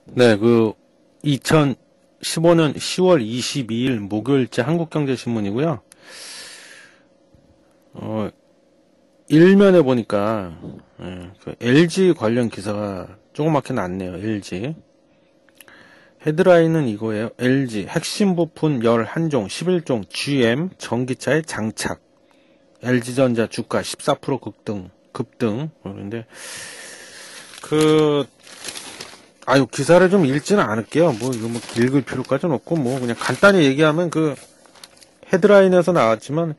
네, 2015년 10월 22일 목요일자 한국경제신문이고요. 일면에 보니까, LG 관련 기사가 조그맣게 났네요, LG. 헤드라인은 이거예요. LG 핵심 부품 11종, 11종 GM 전기차에 장착. LG전자 주가 14% 급등. 그런데, 기사를 좀 읽지는 않을게요. 이거 읽을 필요까지는 없고, 그냥 간단히 얘기하면 헤드라인에서 나왔지만,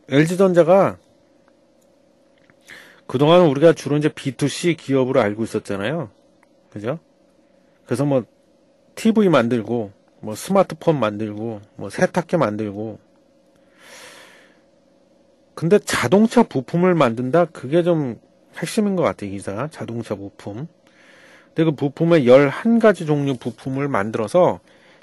LG전자가 그동안 우리가 주로 이제 B2C 기업으로 알고 있었잖아요. 그죠? 그래서 TV 만들고, 스마트폰 만들고, 세탁기 만들고. 근데 자동차 부품을 만든다? 그게 좀 핵심인 것 같아요, 기사. 자동차 부품. 근데 그 부품의 11가지 종류 부품을 만들어서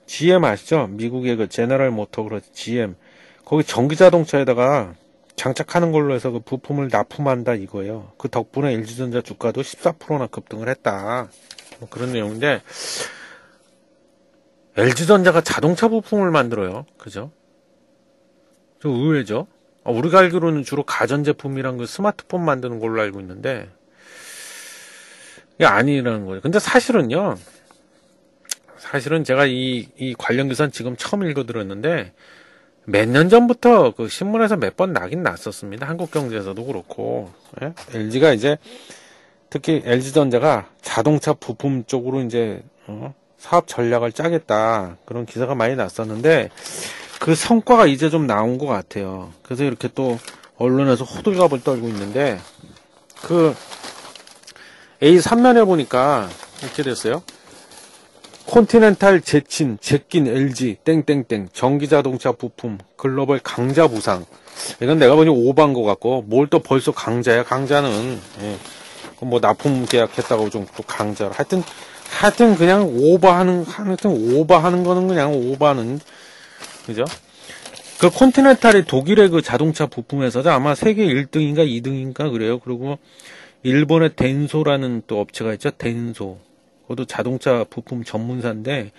GM 아시죠? 미국의 그 제너럴 모터, 그렇지, GM. 거기 전기자동차에다가 장착하는 걸로 해서 그 부품을 납품한다 이거예요. 그 덕분에 LG전자 주가도 14%나 급등을 했다. 그런 내용인데, LG전자가 자동차 부품을 만들어요. 그죠? 좀 의외죠? 우리가 알기로는 주로 가전제품이랑 그 스마트폰 만드는 걸로 알고 있는데, 이게 아니라는 거예요. 근데 사실은 제가 이 관련 기사는 지금 처음 읽어들었는데, 몇 년 전부터 그 신문에서 몇 번 나긴 났었습니다. 한국경제에서도 그렇고. LG가 이제, 특히 LG전자가 자동차 부품 쪽으로 이제, 사업 전략을 짜겠다. 그런 기사가 많이 났었는데, 그 성과가 이제 좀 나온 것 같아요. 그래서 이렇게 또 언론에서 호들갑을 떨고 있는데, A3면에 보니까 이렇게 됐어요. 콘티넨탈 제낀 LG 땡땡땡 전기자동차 부품 글로벌 강자 부상. 이건 내가 보니 오버한 것 같고, 뭘 또 벌써 강자야. 강자는 납품 계약했다고 좀 또 강자로 하여튼 그냥 오버하는 거는 그냥 오버하는, 그죠? 그 콘티넨탈이 독일의 그 자동차 부품에서 아마 세계 1등인가 2등인가 그래요. 그리고 일본의 덴소라는 또 업체가 있죠. 덴소. 그것도 자동차 부품 전문사인데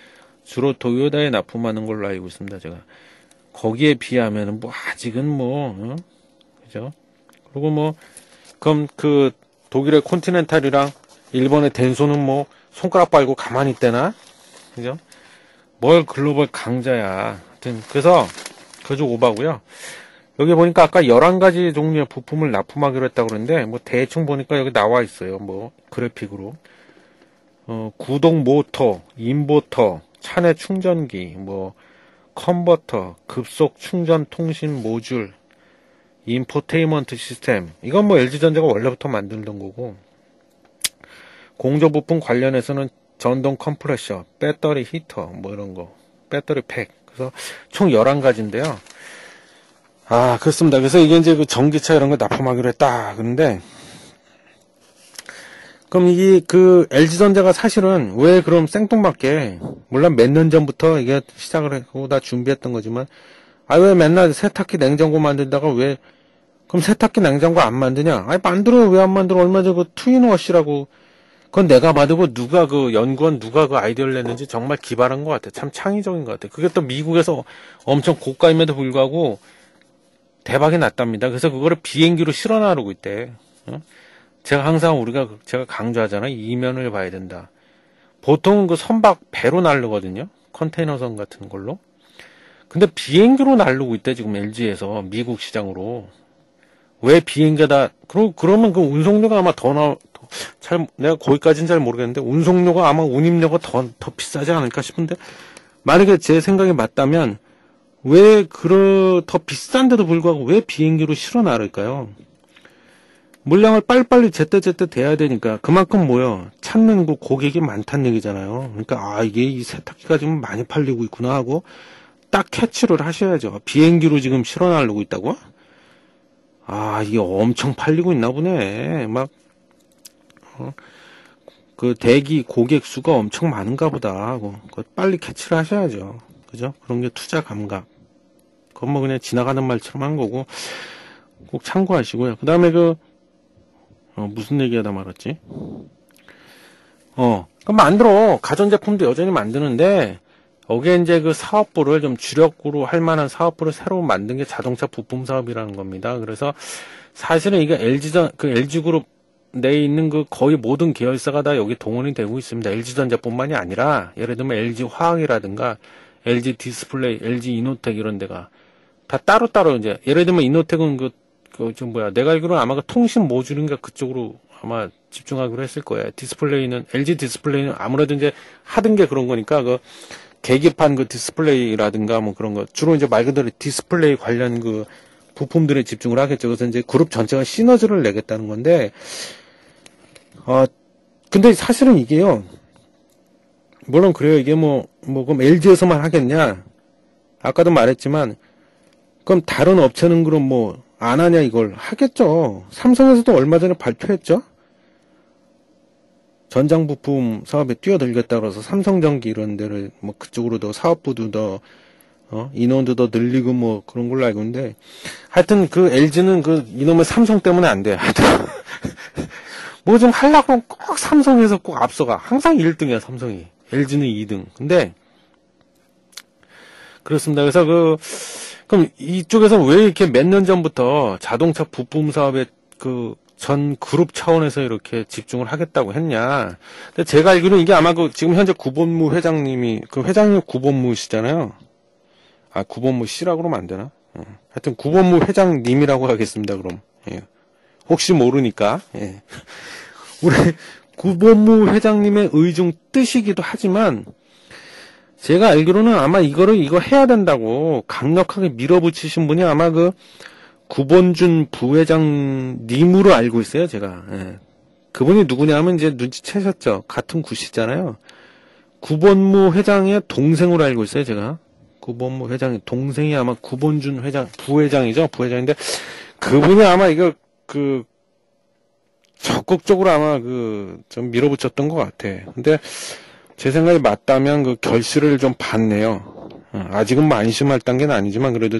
주로 도요타에 납품하는 걸로 알고 있습니다. 제가 거기에 비하면은 아직은 그죠? 그리고 그럼 그 독일의 콘티넨탈이랑 일본의 덴소는 손가락 빨고 가만히 있대나? 그죠? 뭘 글로벌 강자야. 하여튼 그래서 그저 오바고요. 여기 보니까 아까 11가지 종류의 부품을 납품하기로 했다고 그러는데, 대충 보니까 여기 나와 있어요. 그래픽으로. 구동 모터, 인버터, 차내 충전기, 컨버터, 급속 충전 통신 모듈, 인포테인먼트 시스템. 이건 LG전자가 원래부터 만들던 거고, 공조 부품 관련해서는 전동 컴프레셔, 배터리 히터, 이런 거, 배터리 팩. 그래서 총 11가지인데요. 그렇습니다. 그래서 이게 이제 그 전기차 이런 거 납품하기로 했다. 그런데, 그럼 LG전자가 사실은 왜 그럼 생뚱맞게, 물론 몇 년 전부터 이게 시작을 했고 다 준비했던 거지만, 왜 맨날 세탁기 냉장고 만들다가 그럼 세탁기 냉장고 안 만드냐? 만들어요. 왜 안 만들어? 얼마 전에 투인워시라고, 그건 내가 봐도 누가 그 아이디어를 냈는지 정말 기발한 것 같아. 참 창의적인 것 같아. 그게 또 미국에서 엄청 고가임에도 불구하고 대박이 났답니다. 그래서 그거를 비행기로 실어 나르고 있대. 제가 항상 제가 강조하잖아요. 이면을 봐야 된다. 보통은 그 선박 배로 나르거든요. 컨테이너선 같은 걸로. 근데 비행기로 나르고 있대, 지금 LG에서 미국 시장으로. 왜 비행기다, 그러면 그 운송료가 아마 내가 거기까지는 잘 모르겠는데, 운송료가 아마 운임료가 더 비싸지 않을까 싶은데, 만약에 제 생각이 맞다면, 더 비싼데도 불구하고 왜 비행기로 실어 나를까요? 물량을 빨리빨리 제때제때 돼야 되니까, 그만큼 찾는 그 고객이 많다는 얘기잖아요. 그러니까, 이게 이 세탁기가 지금 많이 팔리고 있구나 하고, 딱 캐치를 하셔야죠. 비행기로 지금 실어 나르고 있다고? 이게 엄청 팔리고 있나 보네. 그 대기 고객 수가 엄청 많은가 보다 하고, 빨리 캐치를 하셔야죠. 그죠? 그런 게 투자 감각. 그건 그냥 지나가는 말처럼 한 거고, 꼭 참고하시고요. 그 다음에 무슨 얘기하다 말았지? 그럼 만들어. 가전제품도 여전히 만드는데, 여기에 이제 그 사업부를 좀 주력으로 할 만한 사업부를 새로 만든 게 자동차 부품 사업이라는 겁니다. 그래서 사실은 이게 LG그룹 내에 있는 그 거의 모든 계열사가 다 여기 동원이 되고 있습니다. LG전자뿐만이 아니라, 예를 들면 LG화학이라든가, LG 디스플레이, LG 이노텍 이런 데가 다 따로따로 이제, 예를 들면 이노텍은 내가 알기로는 아마 그 통신 모듈인가 그쪽으로 아마 집중하기로 했을 거예요. LG 디스플레이는 아무래도 이제 하던 게 그런 거니까, 계기판 디스플레이라든가 뭐 그런 거, 주로 이제 말 그대로 디스플레이 관련 부품들에 집중을 하겠죠. 그래서 이제 그룹 전체가 시너지를 내겠다는 건데, 근데 사실은 이게요, 물론 그래요. 이게 그럼 LG에서만 하겠냐? 아까도 말했지만, 그럼 다른 업체는 그럼 안 하냐 이걸 하겠죠. 삼성에서도 얼마 전에 발표했죠. 전장 부품 사업에 뛰어들겠다 그래서 삼성전기 이런 데를 그쪽으로 더 사업부도 더 인원도 더 늘리고 그런 걸로 알고 있는데, 하여튼 LG는 이놈의 삼성 때문에 안 돼. 하여튼 좀 하려고 하면 꼭 삼성에서 꼭 앞서가. 항상 1등이야 삼성이. LG는 2등. 근데 그렇습니다. 그래서 그럼 이쪽에서 왜 이렇게 몇 년 전부터 자동차 부품 사업에 전 그룹 차원에서 이렇게 집중을 하겠다고 했냐. 근데 제가 알기로는 이게 아마 지금 현재 구본무 회장님이, 회장님 구본무시잖아요. 구본무 씨라고 그러면 안 되나? 하여튼 구본무 회장님이라고 하겠습니다, 그럼. 예. 혹시 모르니까, 예. 우리 구본무 회장님의 의중 뜻이기도 하지만, 제가 알기로는 아마 이거 해야 된다고 강력하게 밀어붙이신 분이 아마 구본준 부회장님으로 알고 있어요, 제가. 예. 그분이 누구냐면 이제 눈치채셨죠. 같은 구시잖아요. 구본무 회장의 동생으로 알고 있어요, 제가. 구본무 회장의 동생이 아마 구본준 회장, 부회장이죠, 부회장인데, 그분이 아마 이거, 적극적으로 아마 좀 밀어붙였던 것 같아. 근데, 제 생각이 맞다면 결실을 좀 봤네요. 아직은 안심할 단계는 아니지만, 그래도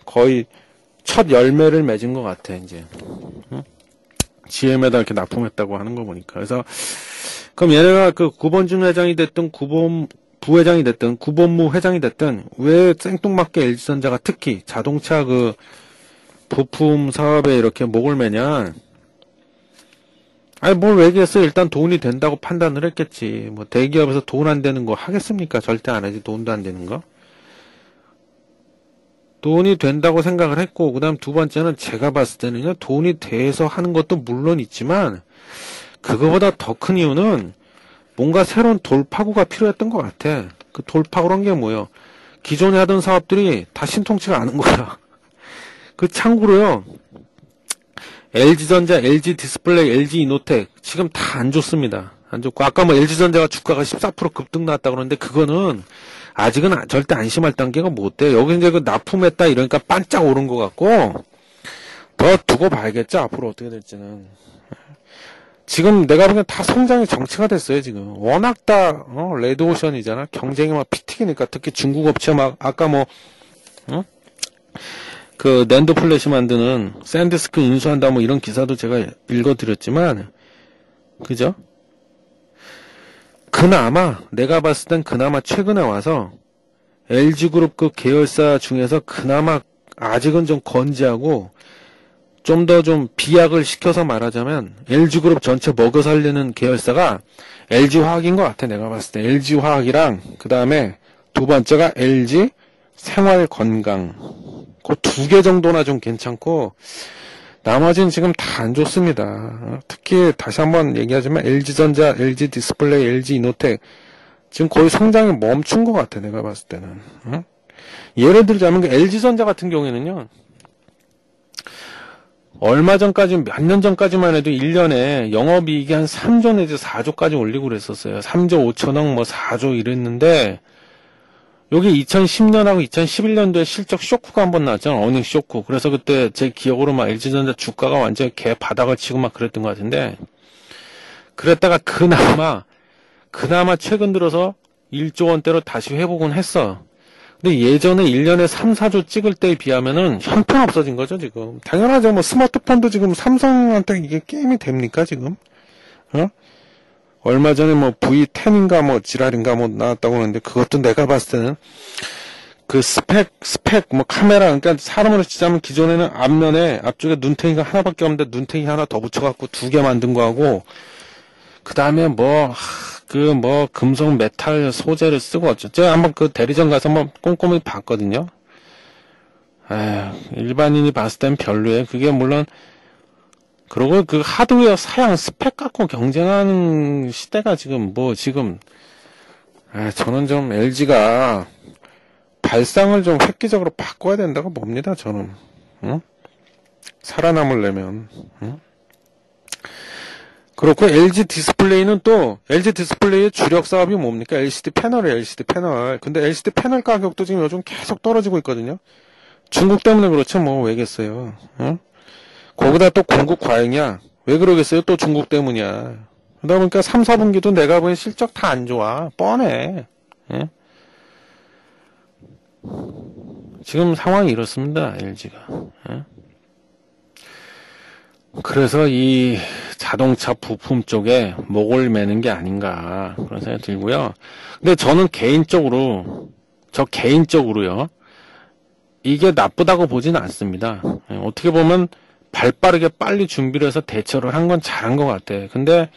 거의, 첫 열매를 맺은 것 같아, 이제. GM에다 이렇게 납품했다고 하는 거 보니까. 그래서, 그럼 얘네가 구본준 회장이 됐든, 부회장이 됐든, 구본무 회장이 됐든, 왜 생뚱맞게 LG전자가 특히 자동차 부품 사업에 이렇게 목을 매냐. 뭘 왜겠어? 일단 돈이 된다고 판단을 했겠지. 대기업에서 돈 안 되는 거 하겠습니까? 절대 안 하지, 돈도 안 되는 거. 돈이 된다고 생각을 했고, 그 다음 두 번째는 제가 봤을 때는요, 돈이 돼서 하는 것도 물론 있지만, 그거보다 더 큰 이유는 뭔가 새로운 돌파구가 필요했던 것 같아. 그 돌파구란 게 뭐예요? 기존에 하던 사업들이 다 신통치가 않은 거야. 참고로요, LG전자, LG 디스플레이, LG 이노텍, 지금 다 안 좋습니다. 안 좋고, 아까 LG전자가 주가가 14% 급등 나왔다 그러는데, 그거는 아직은 절대 안심할 단계가 못 돼. 여기 이제 납품했다 이러니까 반짝 오른 것 같고, 더 두고 봐야겠죠, 앞으로 어떻게 될지는. 지금 내가 보기엔 다 성장의 정체가 됐어요, 지금. 워낙 다, 레드오션이잖아. 경쟁이 피 튀기니까, 특히 중국 업체 아까 낸도 플래시 만드는 샌디스크 인수한다 이런 기사도 제가 읽어드렸지만, 그죠? 그나마 내가 봤을 땐 그나마 최근에 와서 LG그룹 계열사 중에서 그나마 아직은 좀 건재하고 좀 더 좀 비약을 시켜서 말하자면 LG그룹 전체 먹여 살리는 계열사가 LG화학인 것 같아. 내가 봤을 때 LG화학이랑 그 다음에 두 번째가 LG 생활건강, 그 두 개 정도나 좀 괜찮고 나머지는 지금 다 안 좋습니다. 특히 다시 한번 얘기하지만 LG전자, LG 디스플레이, LG 이노텍 지금 거의 성장이 멈춘 것 같아. 내가 봤을 때는. 예를 들자면 LG전자 같은 경우에는요, 얼마 전까지, 몇 년 전까지만 해도 1년에 영업이익이 한 3조 내지 4조까지 올리고 그랬었어요. 3조 5천억 4조 이랬는데, 여기 2010년하고 2011년도에 실적 쇼크가 한번 나왔잖아. 어닝 쇼크. 그래서 그때 제 기억으로 LG전자 주가가 완전히 개 바닥을 치고 그랬던 것 같은데, 그랬다가 그나마 최근 들어서 1조 원대로 다시 회복은 했어. 근데 예전에 1년에 3, 4조 찍을 때에 비하면은 형편없어진 거죠, 지금. 당연하죠. 스마트폰도 지금 삼성한테 이게 게임이 됩니까, 지금? 얼마 전에 뭐 V10인가 뭐 지랄인가 뭐 나왔다고 하는데 그것도 내가 봤을 때는 그 스펙 뭐 카메라 그러니까 사람으로 치자면 기존에는 앞쪽에 눈탱이가 하나밖에 없는데 눈탱이 하나 더 붙여갖고 2개 만든 거하고 그 다음에 뭐 금속 메탈 소재를 쓰고 어쩌 제가 한번 그 대리점 가서 한번 꼼꼼히 봤거든요. 일반인이 봤을 땐 별로예요. 그게 물론 그리고 그 하드웨어 사양 스펙 갖고 경쟁하는 시대가 지금 저는 좀 LG가 발상을 좀 획기적으로 바꿔야 된다고 봅니다. 저는 응? 살아남으려면 응? 그렇고 LG 디스플레이는 또 LG 디스플레이의 주력 사업이 뭡니까? LCD 패널이에요. LCD 패널. 근데 LCD 패널 가격도 지금 요즘 계속 떨어지고 있거든요. 중국 때문에 그렇죠. 뭐 왜겠어요. 응? 거기다 또 공급 과잉이야. 왜 그러겠어요? 또 중국 때문이야. 그러다 보니까 3, 4분기도 내가 보기엔 실적 다 안 좋아. 뻔해. 예? 지금 상황이 이렇습니다. LG가. 예? 그래서 이 자동차 부품 쪽에 목을 매는 게 아닌가 그런 생각이 들고요. 근데 저는 개인적으로요. 이게 나쁘다고 보지는 않습니다. 예, 어떻게 보면 발빠르게 빨리 준비를 해서 대처를 한 건 잘한 것 같아. 근데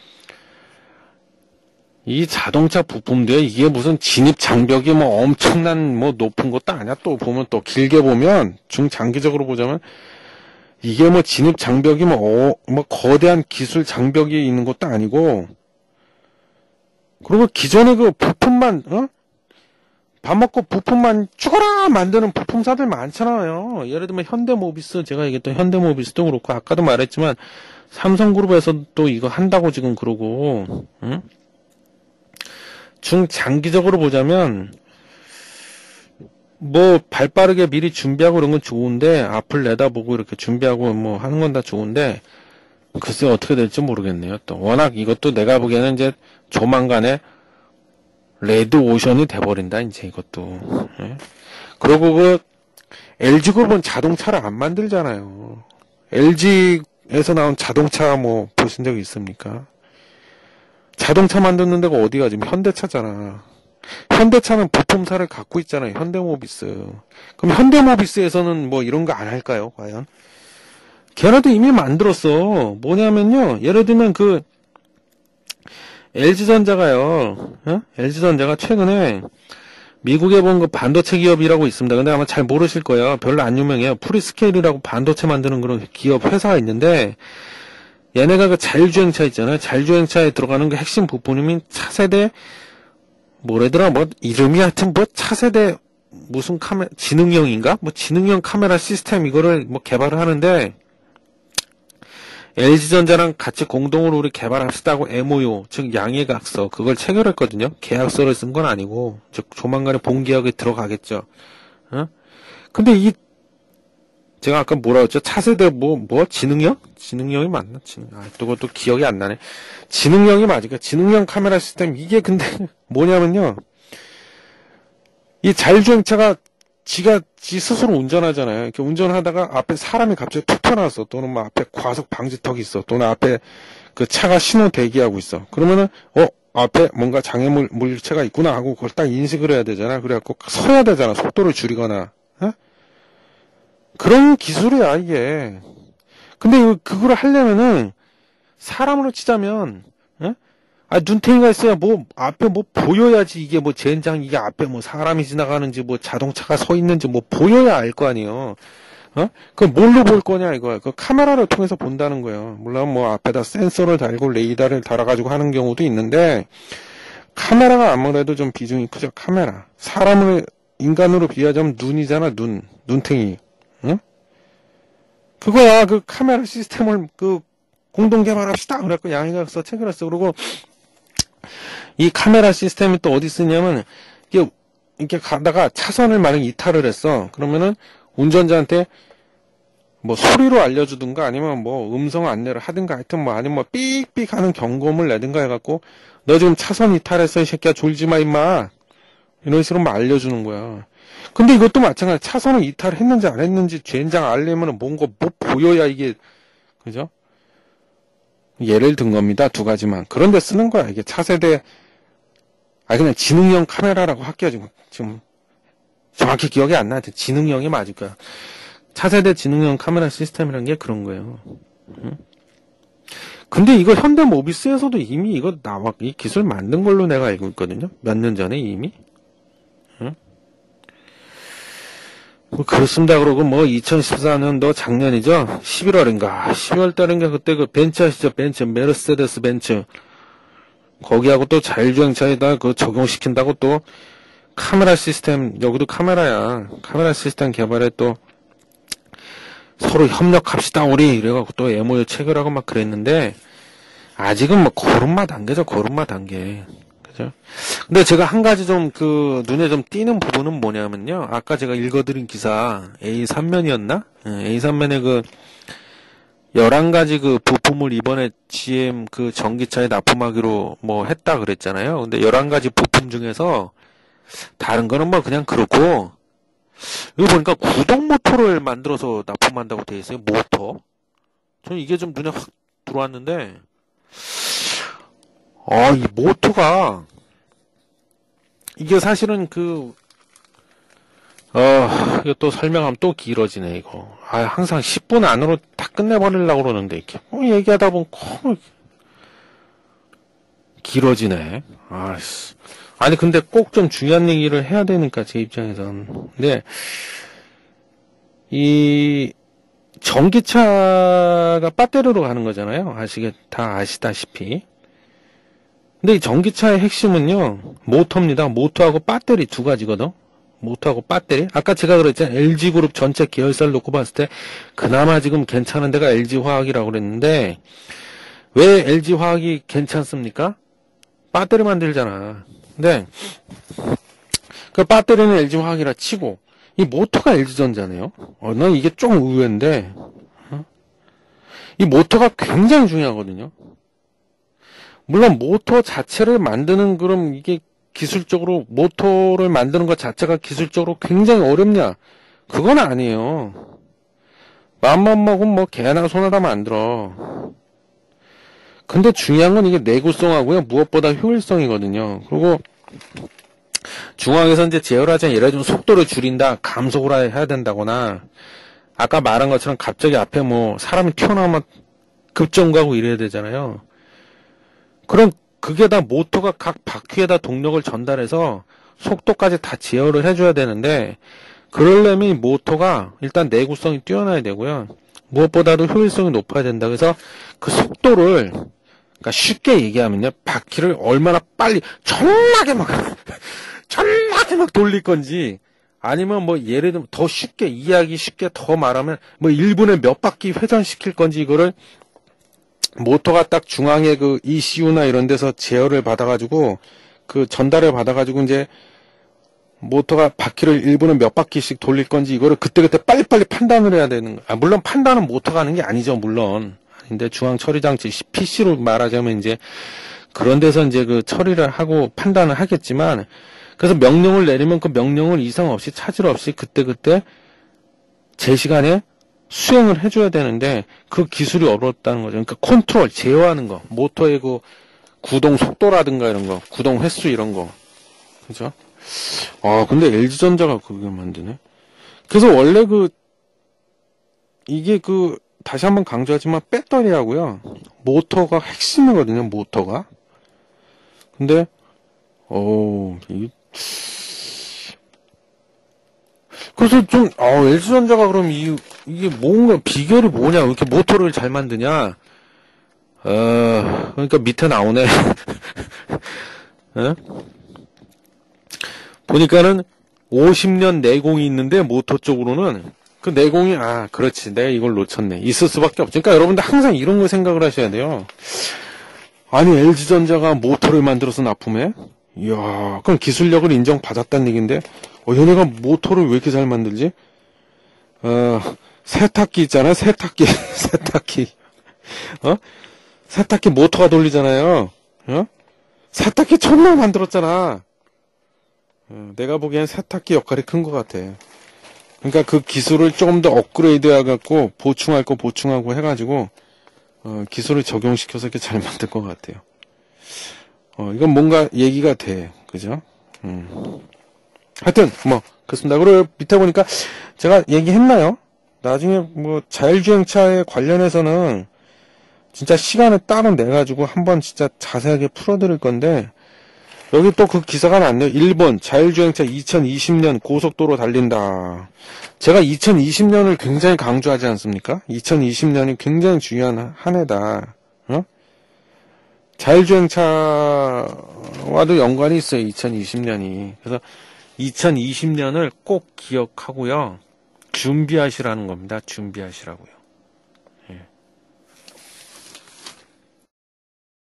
이 자동차 부품도요, 이게 무슨 진입 장벽이 뭐 엄청난 뭐 높은 것도 아니야. 또 보면 또 길게 보면 중장기적으로 보자면 이게 뭐 진입 장벽이 뭐 거대한 기술 장벽이 있는 것도 아니고 그리고 기존에 그 부품만 밥 먹고 부품만 죽어라 만드는 부품사들 많잖아요. 예를 들면 현대모비스 제가 얘기했던 현대모비스도 그렇고 아까도 말했지만 삼성그룹에서 또 이거 한다고 지금 그러고 중장기적으로 보자면 뭐 발빠르게 미리 준비하고 그런 건 좋은데 앞을 내다보고 이렇게 준비하고 뭐 하는 건 다 좋은데 글쎄 어떻게 될지 모르겠네요. 또 워낙 이것도 내가 보기에는 이제 조만간에 레드 오션이 돼버린다 이제 이것도. 예? 그리고 그 LG그룹은 자동차를 안 만들잖아요. LG에서 나온 자동차 뭐 보신 적 있습니까? 자동차 만드는 데가 어디가 지금 현대차잖아. 현대차는 부품사를 갖고 있잖아요. 현대모비스. 그럼 현대모비스에서는 뭐 이런 거 안 할까요? 과연? 걔네도 이미 만들었어. 뭐냐면요. 예를 들면 그 LG전자가요. LG전자가 최근에 미국에 본 그 반도체 기업이라고 있습니다. 근데 아마 잘 모르실 거예요. 별로 안 유명해요. 프리스케일이라고 반도체 만드는 그런 기업 회사가 있는데 얘네가 그 자율주행차 있잖아요. 자율주행차에 들어가는 그 핵심 부품이 차세대 뭐래더라 뭐 이름이 하여튼 뭐 차세대 무슨 카메라 지능형인가? 뭐 지능형 카메라 시스템 이거를 뭐 개발을 하는데 LG전자랑 같이 공동으로 우리 개발합시다고 MOU, 즉 양해각서 그걸 체결했거든요. 계약서를 쓴 건 아니고 즉 조만간에 본계약에 들어가겠죠. 근데 제가 아까 뭐라 했죠? 차세대 지능형? 지능형이 맞나? 그것도 기억이 안 나네. 지능형이 맞으니까 지능형 카메라 시스템 이게 근데 뭐냐면요. 이 자율주행차가 지 스스로 운전하잖아요. 이렇게 운전하다가 앞에 사람이 갑자기 툭 튀어나왔어. 또는 뭐 앞에 과속 방지턱이 있어. 또는 앞에 그 차가 신호 대기하고 있어. 그러면은, 앞에 뭔가 장애물, 물체가 있구나 하고 그걸 딱 인식을 해야 되잖아. 그래갖고 서야 되잖아. 속도를 줄이거나. 그런 기술이야, 이게. 근데 그걸 하려면은, 사람으로 치자면, 눈탱이가 있어야 앞에 보여야지 이게 젠장 이게 앞에 사람이 지나가는지 자동차가 서 있는지 보여야 알 거 아니에요. 그럼 뭘로 볼 거냐 이거야. 그 카메라를 통해서 본다는 거예요. 물론 앞에다 센서를 달고 레이더를 달아가지고 하는 경우도 있는데, 카메라가 아무래도 좀 비중이 크죠, 카메라. 인간으로 비하자면 눈이잖아, 눈탱이. 응? 그거야, 그 카메라 시스템을 공동 개발합시다. 그래갖고 양해각서 체결했어. 그리고 이 카메라 시스템이 또 어디 쓰냐면 이렇게 가다가 차선을 만약 이탈을 했어. 그러면은 운전자한테 소리로 알려주든가 아니면 음성 안내를 하든가 하여튼 아니면 삑삑 하는 경고음을 내든가 해갖고 너 지금 차선 이탈했어 이 새끼야 졸지 마 임마 이런 식으로 알려주는 거야. 근데 이것도 마찬가지. 차선을 이탈했는지 안 했는지 젠장 알려면은 뭔가 보여야 이게 그죠? 예를 든 겁니다. 두 가지만. 그런데 쓰는 거야. 이게 차세대, 그냥 지능형 카메라라고 할게요. 지금 정확히 기억이 안 나는데 지능형이 맞을 거야. 차세대 지능형 카메라 시스템이라는 게 그런 거예요. 근데 이거 현대모비스에서도 이미 이거 이 기술 만든 걸로 내가 알고 있거든요. 몇 년 전에 이미. 뭐 그렇습니다. 그러고 뭐 2014년도 작년이죠. 11월인가 12월달인가 그때 그 벤츠 아시죠? 벤츠, 메르세데스 벤츠. 거기하고 또 자율주행차에다 그 적용시킨다고 또 카메라 시스템, 여기도 카메라야. 카메라 시스템 개발에 또 서로 협력합시다 우리 이래갖고 또 MOU 체결하고 막 그랬는데 아직은 뭐 걸음마 단계죠. 걸음마 단계. 그죠? 근데 제가 한 가지 좀 눈에 좀 띄는 부분은 뭐냐면요. 아까 제가 읽어드린 기사 A3면이었나? A3면에 그 11가지 그 부품을 이번에 GM 그 전기차에 납품하기로 뭐 했다 그랬잖아요. 근데 11가지 부품 중에서 다른 거는 뭐 그냥 그렇고 이거 보니까 구동 모터를 만들어서 납품한다고 돼 있어요. 모터. 저는 이게 좀 눈에 확 들어왔는데 이 모터가 이게 사실은 이거 또 설명하면 또 길어지네 이거. 항상 10분 안으로 다 끝내버리려고 그러는데 이렇게 얘기하다 보면 길어지네. 아니 근데 꼭 좀 중요한 얘기를 해야 되니까 제 입장에선. 근데 이 전기차가 배터리로 가는 거잖아요. 다 아시다시피. 근데 이 전기차의 핵심은요 모터입니다. 모터하고 배터리 두 가지거든. 모터하고 배터리. 아까 제가 그랬잖아요. LG그룹 전체 계열사를 놓고 봤을 때 그나마 지금 괜찮은 데가 LG화학이라고 그랬는데 왜 LG화학이 괜찮습니까? 배터리 만들잖아. 근데 그 배터리는 LG화학이라 치고 이 모터가 LG전자네요. 난 이게 좀 의외인데 이 모터가 굉장히 중요하거든요. 물론 모터 자체를 만드는 그럼 이게 기술적으로 모터를 만드는 것 자체가 기술적으로 굉장히 어렵냐? 그건 아니에요. 마음만 먹으면 뭐 개나 소나 다 만들어. 근데 중요한 건 이게 내구성하고요. 무엇보다 효율성이거든요. 그리고 중앙에서 이제 제어하자 예를 들면 속도를 줄인다, 감속을 해야 된다거나 아까 말한 것처럼 갑자기 앞에 뭐 사람이 튀어나오면 급정거하고 이래야 되잖아요. 그럼 그게 다 모터가 각 바퀴에다 동력을 전달해서 속도까지 다 제어를 해줘야 되는데 그러려면 이 모터가 일단 내구성이 뛰어나야 되고요. 무엇보다도 효율성이 높아야 된다. 그래서 그 속도를 그러니까 쉽게 얘기하면요. 바퀴를 얼마나 빨리 존나게 막 돌릴 건지 아니면 뭐 예를 들면 더 쉽게 이해하기 쉽게 더 말하면 뭐 1분에 몇 바퀴 회전시킬 건지 이거를 모터가 딱 중앙에 그 ECU나 이런 데서 제어를 받아가지고 그 전달을 받아가지고 이제 모터가 바퀴를 1분에 몇 바퀴씩 돌릴 건지 이거를 그때그때 빨리빨리 판단을 해야 되는 거야. 물론 판단은 모터가 하는 게 아니죠. 물론. 근데 중앙 처리 장치 PC로 말하자면 이제 그런 데서 이제 그 처리를 하고 판단을 하겠지만 그래서 명령을 내리면 그 명령을 이상 없이 차질 없이 그때그때 제 시간에 수행을 해줘야 되는데 그 기술이 어렵다는 거죠. 그러니까 컨트롤, 제어하는 거, 모터의 그 구동 속도라든가 이런 거, 구동 횟수 이런 거, 그죠? 근데 LG전자가 그게 만드네. 그래서 원래 이게 다시 한번 강조하지만 배터리하고요, 모터가 핵심이거든요, 모터가. 근데, 그래서 좀, LG전자가 그럼 이게 뭔가, 비결이 뭐냐, 왜 이렇게 모터를 잘 만드냐. 그러니까 밑에 나오네. 보니까는 50년 내공이 있는데, 모터 쪽으로는, 그 내공이, 그렇지. 내가 이걸 놓쳤네. 있을 수밖에 없죠. 그러니까 여러분들 항상 이런 걸 생각을 하셔야 돼요. 아니, LG전자가 모터를 만들어서 납품해? 이야, 그럼 기술력을 인정받았다는 얘기인데, 얘네가 모터를 왜 이렇게 잘 만들지? 세탁기 있잖아요, 세탁기. 세탁기 모터가 돌리잖아요. 세탁기 천만 만들었잖아. 내가 보기엔 세탁기 역할이 큰 것 같아. 그러니까 그 기술을 조금 더 업그레이드 해갖고, 보충할 거 보충하고 해가지고, 기술을 적용시켜서 이렇게 잘 만든 것 같아요. 이건 뭔가 얘기가 돼. 그죠? 하여튼, 그렇습니다. 그리고 밑에 보니까 제가 얘기했나요? 나중에 자율주행차에 관련해서는 진짜 시간을 따로 내가지고 한번 진짜 자세하게 풀어드릴 건데, 여기 또 그 기사가 났네요. 일본 자율주행차 2020년 고속도로 달린다. 제가 2020년을 굉장히 강조하지 않습니까? 2020년이 굉장히 중요한 한 해다. 자율주행차와도 연관이 있어요. 2020년이. 그래서 2020년을 꼭 기억하고요. 준비하시라는 겁니다. 준비하시라고요.